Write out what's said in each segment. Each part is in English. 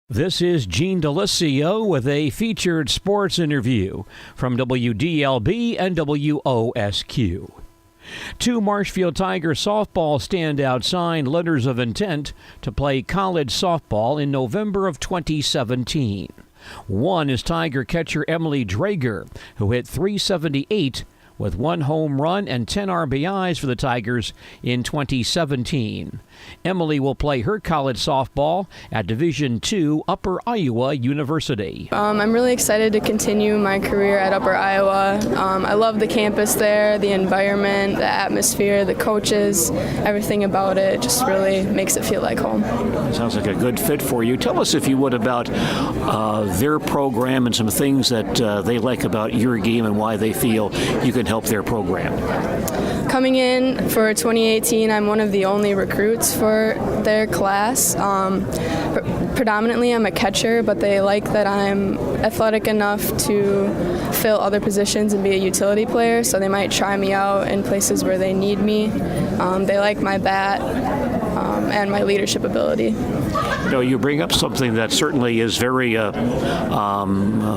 This is Gene DeLisio with a featured sports interview from WDLB and WOSQ. Two Marshfield Tiger softball standouts signed letters of intent to play college softball in November of 2017. One is Tiger catcher Emily Draeger, who hit .378 with 1 home run and 10 RBIs for the Tigers in 2017. Emily will play her college softball at Division II Upper Iowa University. I'm really excited to continue my career at Upper Iowa. I love the campus there, the environment, the atmosphere, the coaches, everything about it just really makes it feel like home. Sounds like a good fit for you. Tell us, if you would, about their program and some things that they like about your game and why they feel you can help their program. Coming in for 2018, I'm one of the only recruits for their class. Predominantly, I'm a catcher, but they like that I'm athletic enough to fill other positions and be a utility player, so they might try me out in places where they need me. They like my bat and my leadership ability. You know, you bring up something that certainly is very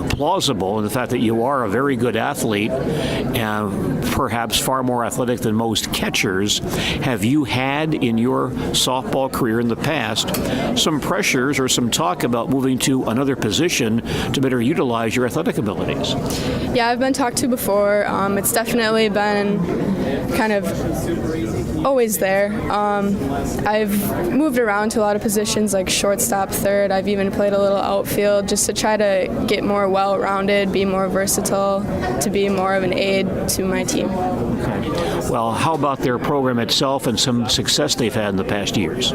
plausible in the fact that you are a very good athlete and perhaps far more athletic than most catchers. Have you had in your softball career in the past some pressures or some talk about moving to another position to better utilize your athletic abilities? Yeah, I've been talked to before. It's definitely been kind of always there. I've moved around to a lot of positions like shortstop, third. I've even played a little outfield just to try to get more well-rounded, be more versatile, to be more of an aid to my team. Okay. Well, how about their program itself and some success they've had in the past years?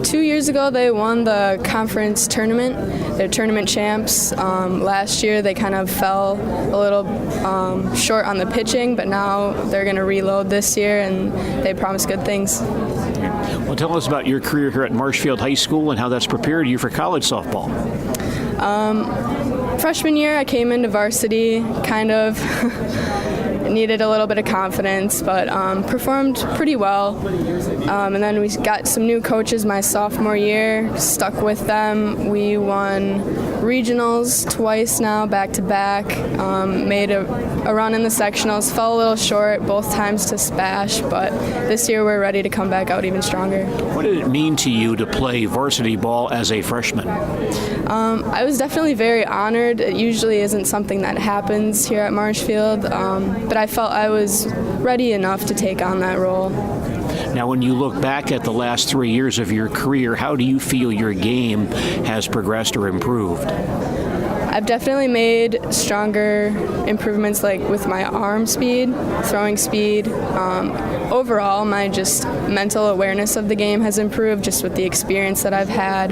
2 years ago, they won the conference tournament. They're tournament champs. Last year, they kind of fell a little short on the pitching, but now they're going to reload this year, and they promise good things. Well, tell us about your career here at Marshfield High School and how that's prepared you for college softball. Freshman year, I came into varsity, kind of needed a little bit of confidence, but performed pretty well. And then we got some new coaches my sophomore year, stuck with them. We won regionals twice now, back-to-back, made a run in the sectionals, fell a little short both times to Spash, but this year we're ready to come back out even stronger. What did it mean to you to play varsity ball as a freshman? I was definitely very honored. It usually isn't something that happens here at Marshfield, but I felt I was ready enough to take on that role. Now, when you look back at the last 3 years of your career, how do you feel your game has progressed or improved? I've definitely made stronger improvements, like with my arm speed, throwing speed. Overall, my just mental awareness of the game has improved just with the experience that I've had,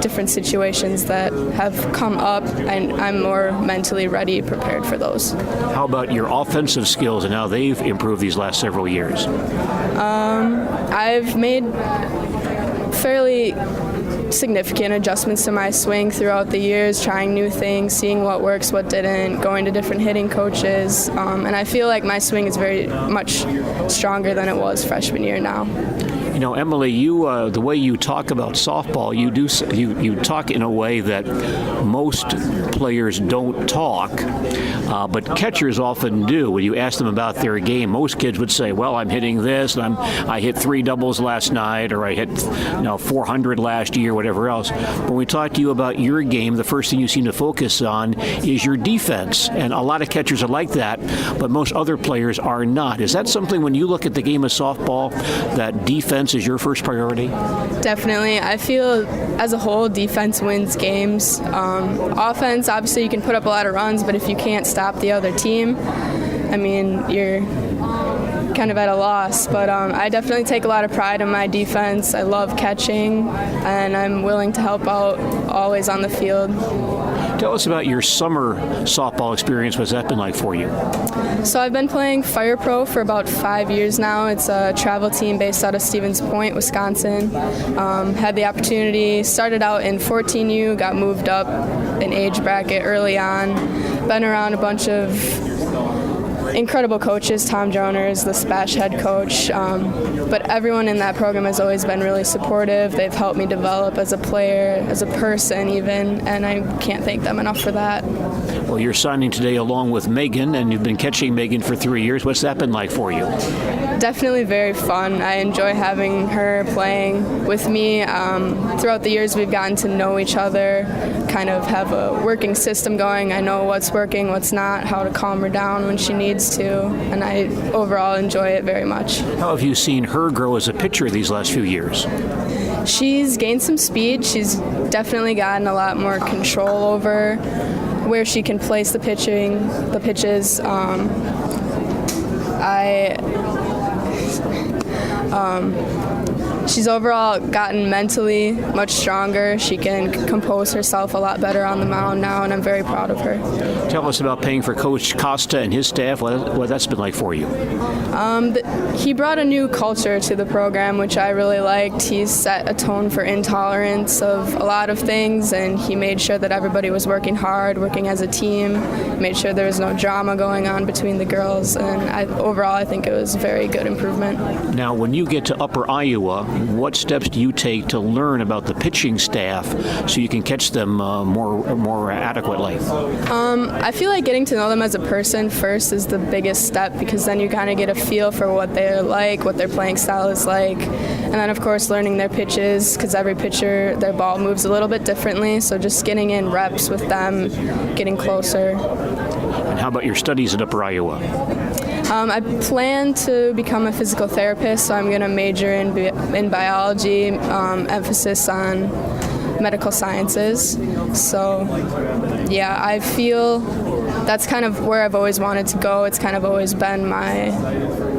different situations that have come up, and I'm more mentally ready, prepared for those. How about your offensive skills and how they've improved these last several years? I've made fairly significant adjustments to my swing throughout the years, trying new things, seeing what works, what didn't, going to different hitting coaches, and I feel like my swing is very much stronger than it was freshman year now. You know, Emily, you the way you talk about softball, you talk in a way that most players don't talk, but catchers often do. When you ask them about their game, most kids would say, "Well, I'm hitting this, and I hit 3 doubles last night, or I hit 400 last year, whatever else." When we talk to you about your game, the first thing you seem to focus on is your defense, and a lot of catchers are like that, but most other players are not. Is that something, when you look at the game of softball, that defense is your first priority? Definitely. I feel as a whole, defense wins games. Offense, obviously you can put up a lot of runs, but if you can't stop the other team, I mean, you're kind of at a loss. But I definitely take a lot of pride in my defense. I love catching, and I'm willing to help out always on the field. Tell us about your summer softball experience. What's that been like for you? So I've been playing Fire Pro for about 5 years now. It's a travel team based out of Stevens Point, Wisconsin. Had the opportunity, started out in 14U, got moved up in age bracket early on. Been around a bunch of incredible coaches. Tom Joner is the Spash head coach, but everyone in that program has always been really supportive. They've helped me develop as a player, as a person even, and I can't thank them enough for that. Well, you're signing today along with Megan, and you've been catching Megan for 3 years. What's that been like for you? Definitely very fun. I enjoy having her playing with me. Throughout the years, we've gotten to know each other, kind of have a working system going. I know what's working, what's not, how to calm her down when she needs to, and I overall enjoy it very much. How have you seen her grow as a pitcher these last few years? She's gained some speed. She's definitely gotten a lot more control over where she can place the pitches. She's overall gotten mentally much stronger. She can compose herself a lot better on the mound now, and I'm very proud of her. Tell us about playing for Coach Costa and his staff, what that's been like for you. He brought a new culture to the program, which I really liked. He's set a tone for intolerance of a lot of things, and he made sure that everybody was working hard, working as a team, made sure there was no drama going on between the girls, and overall I think it was a very good improvement. Now, when you get to Upper Iowa, what steps do you take to learn about the pitching staff so you can catch them more adequately? I feel like getting to know them as a person first is the biggest step, because then you kind of get a feel for what they're like, what their playing style is like, and then of course learning their pitches, because every pitcher, their ball moves a little bit differently, so just getting in reps with them, getting closer. And how about your studies at Upper Iowa? I plan to become a physical therapist, so I'm going to major in biology, emphasis on medical sciences. So, yeah, I feel that's kind of where I've always wanted to go. It's kind of always been my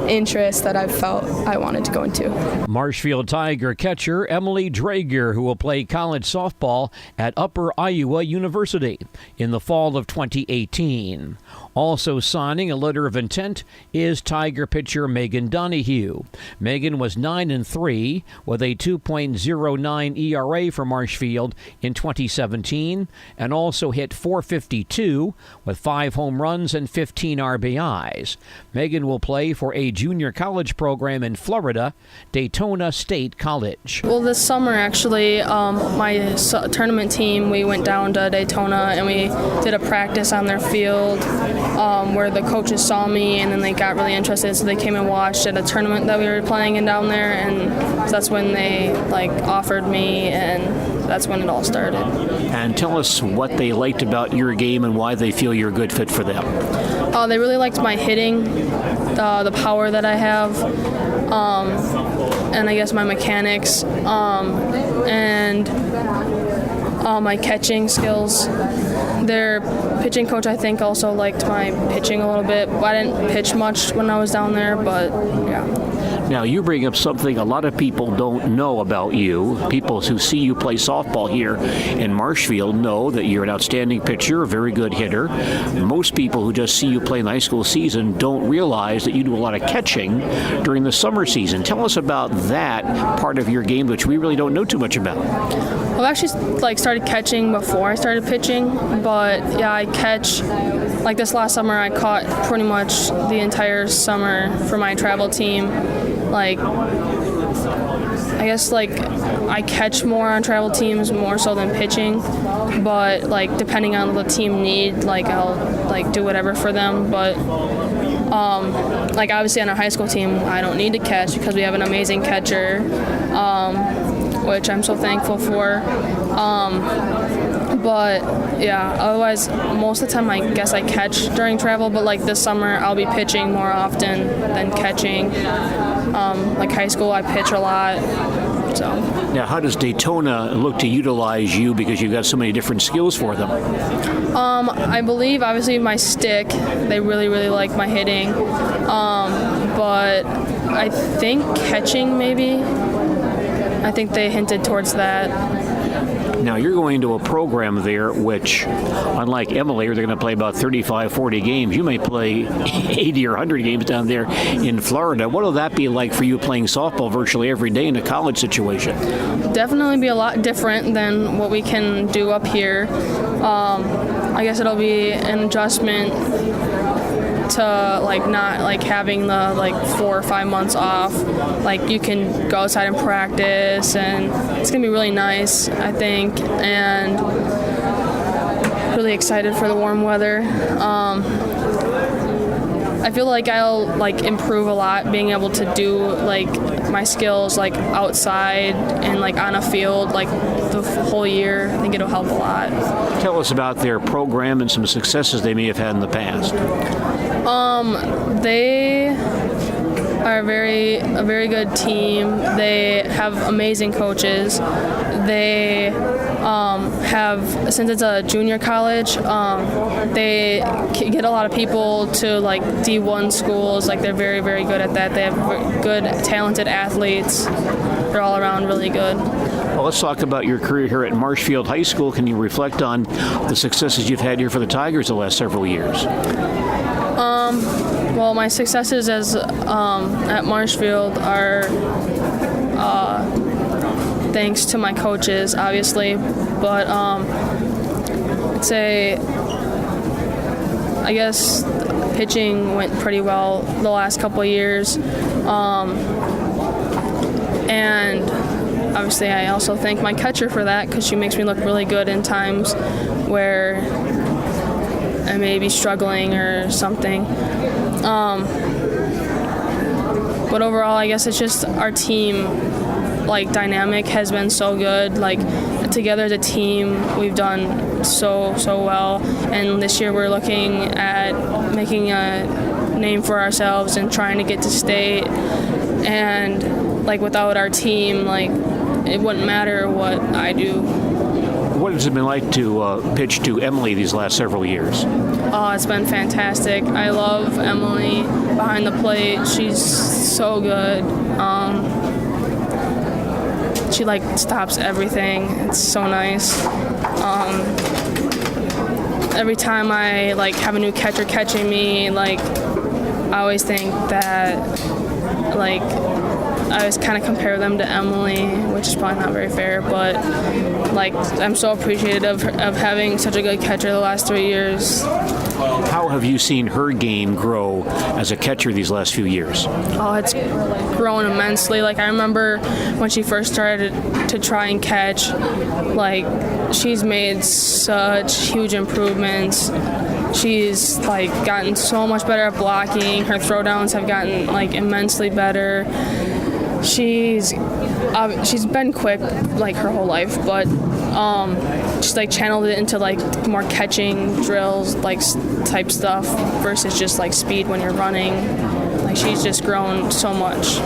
interest that I've felt I wanted to go into. Marshfield Tiger catcher Emily Draeger, who will play college softball at Upper Iowa University in the fall of 2018. Also signing a letter of intent is Tiger pitcher Megan Donahue. Megan was 9-3 with a 2.09 ERA for Marshfield in 2017 and also hit .452 with 5 home runs and 15 RBIs. Megan will play for a junior college program in Florida, Daytona State College. Well, this summer actually, my tournament team, we went down to Daytona and we did a practice on their field where the coaches saw me and then they got really interested, so they came and watched at a tournament that we were playing in down there, and that's when they offered me, and that's when it all started. And tell us what they liked about your game and why they feel you're a good fit for them. They really liked my hitting, the power that I have, and I guess my mechanics, and my catching skills. Their pitching coach, I think, also liked my pitching a little bit. I didn't pitch much when I was down there, but yeah. Now, you bring up something a lot of people don't know about you. People who see you play softball here in Marshfield know that you're an outstanding pitcher, a very good hitter. Most people who just see you play in the high school season don't realize that you do a lot of catching during the summer season. Tell us about that part of your game, which we really don't know too much about. I've actually started catching before I started pitching, but yeah, I catch. This last summer, I caught pretty much the entire summer for my travel team. I guess I catch more on travel teams more so than pitching, but depending on the team need, I'll do whatever for them. But obviously on our high school team, I don't need to catch because we have an amazing catcher, which I'm so thankful for. But yeah, otherwise most of the time I guess I catch during travel, but this summer I'll be pitching more often than catching. High school I pitch a lot. So. Now, how does Daytona look to utilize you because you've got so many different skills for them? I believe obviously my stick, they really, really like my hitting. But I think catching maybe. I think they hinted towards that. Now, you're going to a program there which, unlike Emily, they're going to play about 35, 40 games. You may play 80 or 100 games down there in Florida. What will that be like for you playing softball virtually every day in a college situation? Definitely be a lot different than what we can do up here. I guess it'll be an adjustment to like not like having the like 4 or 5 months off. Like you can go outside and practice, and it's gonna be really nice, I think, and really excited for the warm weather. I feel like I'll like improve a lot being able to do like my skills like outside and like on a field like the whole year. I think it'll help a lot. Tell us about their program and some successes they may have had in the past. They are a very good team. They have amazing coaches. They have, since it's a junior college, they get a lot of people to like D1 schools. Like they're very, very good at that. They have good, talented athletes. They're all around really good. Well, let's talk about your career here at Marshfield High School. Can you reflect on the successes you've had here for the Tigers the last several years? Well, my successes as at Marshfield are thanks to my coaches, obviously, but I'd say I guess pitching went pretty well the last couple of years, and obviously I also thank my catcher for that because she makes me look really good in times where I may be struggling or something. But overall, I guess it's just our team, like, dynamic has been so good. Like, together as a team, we've done so well. And this year we're looking at making a name for ourselves and trying to get to state. And, like, without our team, like, it wouldn't matter what I do. What has it been like to pitch to Emily these last several years? Oh, it's been fantastic. I love Emily behind the plate. She's so good. She like stops everything. It's so nice. Every time I like have a new catcher catching me, like I always think that like I always kind of compare them to Emily, which is probably not very fair, but like I'm so appreciative of having such a good catcher the last 3 years. How have you seen her game grow as a catcher these last few years? Oh, it's grown immensely. Like I remember when she first started to try and catch, like she's made such huge improvements. She's like gotten so much better at blocking. Her throwdowns have gotten like immensely better. She's been quick like her whole life, but she's like channeled it into like more catching drills, like type stuff versus just like speed when you're running. Like she's just grown so much.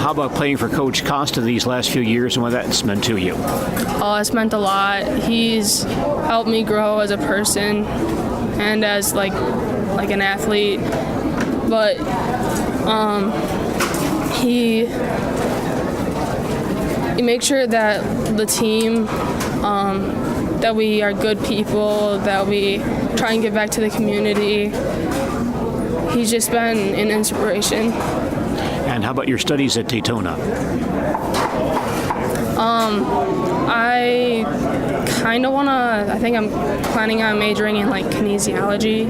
How about playing for Coach Costa these last few years and what that's meant to you? Oh, it's meant a lot. He's helped me grow as a person and as like an athlete, but he makes sure that the team, that we are good people, that we try and give back to the community. He's just been an inspiration. And how about your studies at Daytona? I kind of I think I'm planning on majoring in like kinesiology.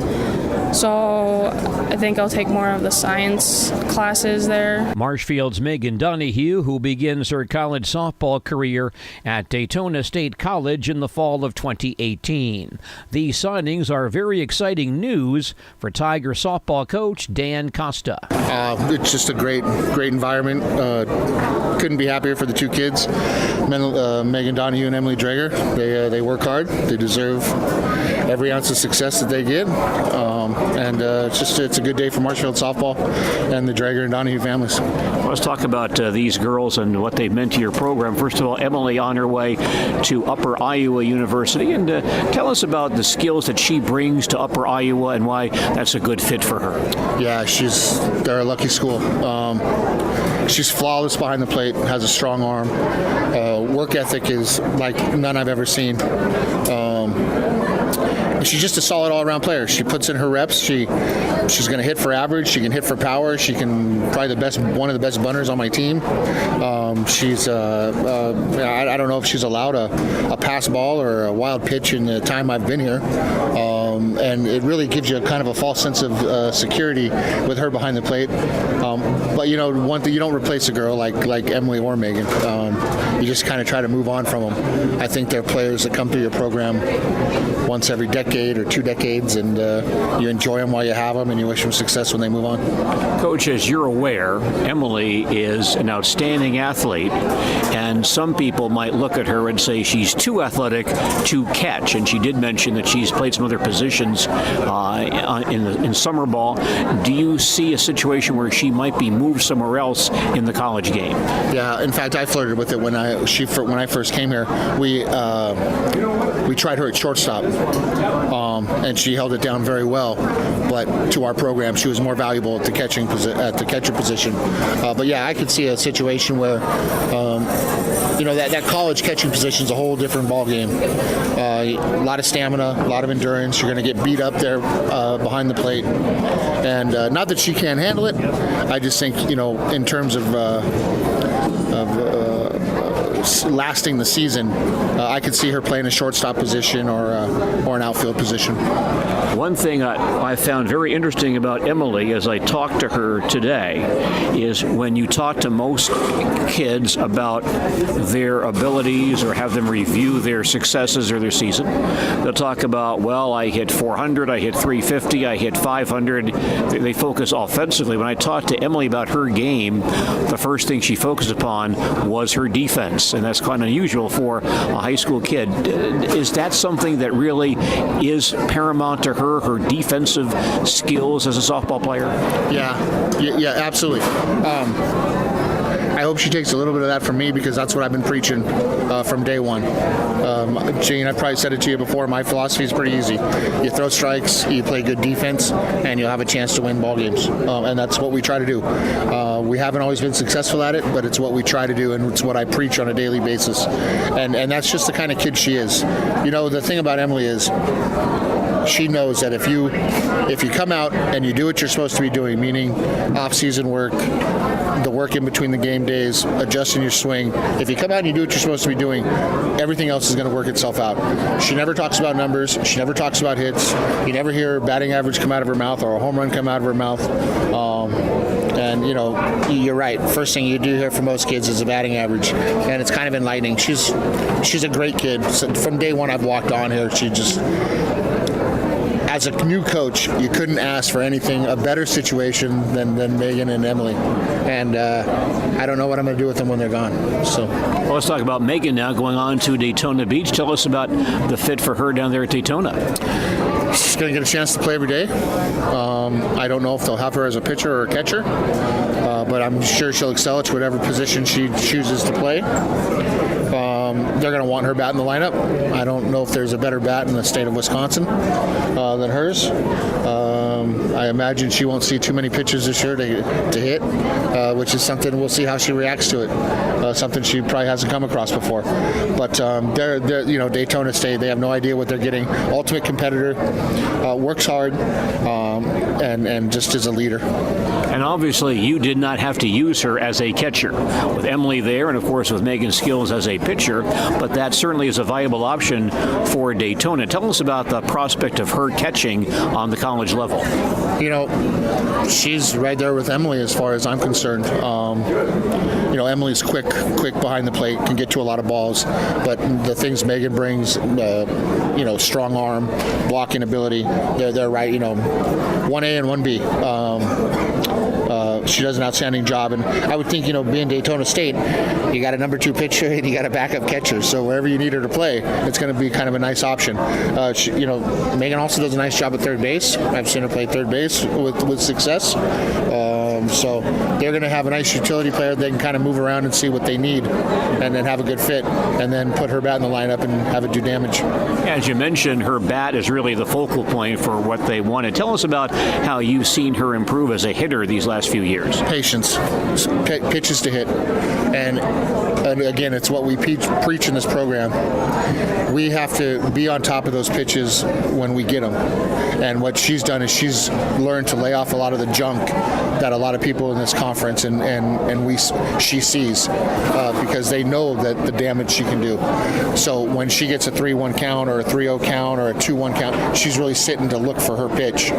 So I think I'll take more of the science classes there. Marshfield's Megan Donahue, who begins her college softball career at Daytona State College in the fall of 2018. These signings are very exciting news for Tiger softball coach Dan Costa. It's just a great environment. Couldn't be happier for the two kids, Megan Donahue and Emily Draeger. They work hard. They deserve every ounce of success that they get. And it's a good day for Marshfield softball and the Draeger and Donahue families. Let's talk about these girls and what they've meant to your program. First of all, Emily on her way to Upper Iowa University, and tell us about the skills that she brings to Upper Iowa and why that's a good fit for her. Yeah, they're a lucky school. She's flawless behind the plate, has a strong arm. Work ethic is like none I've ever seen. she's just a solid all-around player. She puts in her reps. She's going to hit for average. She can hit for power. She can probably one of the best bunters on my team. She's I don't know if she's allowed a pass ball or a wild pitch in the time I've been here. And it really gives you a kind of a false sense of security with her behind the plate. But one thing, you don't replace a girl like Emily or Megan. You just kind of try to move on from them. I think they're players that come through your program once every decade or 2 decades, and you enjoy them while you have them, and you wish them success when they move on. Coach, as you're aware, Emily is an outstanding athlete, and some people might look at her and say she's too athletic to catch, and she did mention that she's played some other positions in summer ball. Do you see a situation where she might be moved somewhere else in the college game? Yeah, in fact, I flirted with it when I first came here. We tried her at shortstop, and she held it down very well. But to our program, she was more valuable at the catcher position. But yeah, I could see a situation where that college catching position is a whole different ball game. A lot of stamina, a lot of endurance. You're going to get beat up there behind the plate, and not that she can't handle it. I just think in terms of lasting the season, I could see her playing a shortstop position or an outfield position. One thing I found very interesting about Emily as I talked to her today is when you talk to most kids about their abilities or have them review their successes or their season, they'll talk about, well, I hit 400, I hit 350, I hit 500. They focus offensively. When I talked to Emily about her game, the first thing she focused upon was her defense, and that's quite unusual for a high school kid. Is that something that really is paramount to her defensive skills as a softball player? Yeah, absolutely. I hope she takes a little bit of that from me, because that's what I've been preaching from day one. Gene, I've probably said it to you before. My philosophy is pretty easy. You throw strikes, you play good defense, and you'll have a chance to win ball games. And that's what we try to do. We haven't always been successful at it, but it's what we try to do, and it's what I preach on a daily basis. And that's just the kind of kid she is. The thing about Emily is, she knows that if you come out and you do what you're supposed to be doing, meaning off-season work, the work in between the game days, adjusting your swing, if you come out and you do what you're supposed to be doing, everything else is going to work itself out. She never talks about numbers. She never talks about hits. You never hear a batting average come out of her mouth or a home run come out of her mouth. And you're right. First thing you do hear from most kids is a batting average, and it's kind of enlightening. She's a great kid. So from day one I've walked on here, she just... As a new coach, you couldn't ask for a better situation than Megan and Emily. And I don't know what I'm going to do with them when they're gone. So, well, let's talk about Megan now, going on to Daytona Beach. Tell us about the fit for her down there at Daytona. She's going to get a chance to play every day. I don't know if they'll have her as a pitcher or a catcher, but I'm sure she'll excel at whatever position she chooses to play. They're going to want her bat in the lineup. I don't know if there's a better bat in the state of Wisconsin than hers. I imagine she won't see too many pitches this year to hit, which is something we'll see how she reacts to it. Something she probably hasn't come across before. But they're Daytona State. They have no idea what they're getting. Ultimate competitor, works hard, and just is a leader. And obviously, you did not have to use her as a catcher. With Emily there, and of course with Megan's skills as a pitcher, but that certainly is a viable option for Daytona. Tell us about the prospect of her catching on the college level. She's right there with Emily as far as I'm concerned. Emily's quick behind the plate, can get to a lot of balls, but the things Megan brings, strong arm, blocking ability, they're right, 1A and 1B. She does an outstanding job, and I would think, being Daytona State, you got a number 2 pitcher and you got a backup catcher, so wherever you need her to play, it's going to be kind of a nice option. Megan also does a nice job at third base. I've seen her play third base with success. So they're going to have a nice utility player they can kind of move around and see what they need, and then have a good fit, and then put her bat in the lineup and have it do damage. As you mentioned, her bat is really the focal point for what they wanted. Tell us about how you've seen her improve as a hitter these last few years. Patience, pitches to hit, and and again, it's what we preach in this program. We have to be on top of those pitches when we get them. And what she's done is she's learned to lay off a lot of the junk that a lot of people in this conference she sees because they know that the damage she can do. So when she gets a 3-1 count or a 3-0 count or a 2-1 count, she's really sitting to look for her pitch.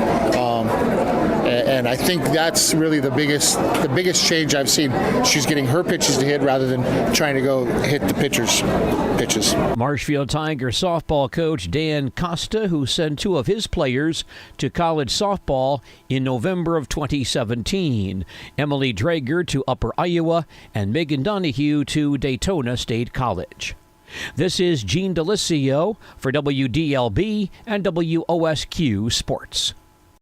And I think that's really the biggest change I've seen. She's getting her pitches to hit rather than trying to go hit the pitcher's pitches. Marshfield Tiger softball coach Dan Costa, who sent 2 of his players to college softball in November of 2017. Emily Draeger to Upper Iowa and Megan Donahue to Daytona State College. This is Gene DeLisio for WDLB and WOSQ Sports.